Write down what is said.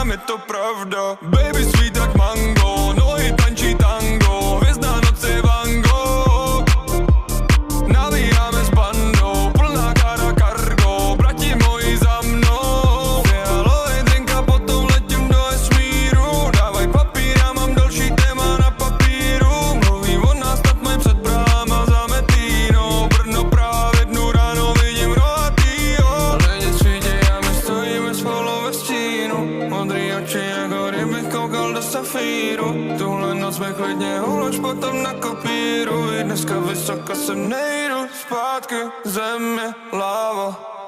říkám, je to pravda. Baby sweet jak mango, nohy tančí tango, hvězdná noc je Van Gogh. Navíjáme s bandou, plná kára kargo, brati moji za mnou. Fialový drink a potom letím do vesmíru. Dávaj papír, já mám další téma na papíru. Mluví o nás, tak mají před bráma za Metínou. Brno právě dnu ráno vidím rohatýho. Lidi svítí a my stojíme spolu ve stínu. Modrý oči jako kdybych koukal do safíru. Tuhle noc mi klidně ulož potom na kopíru. I dneska vysoko sem nejdu, zpátky země, láva.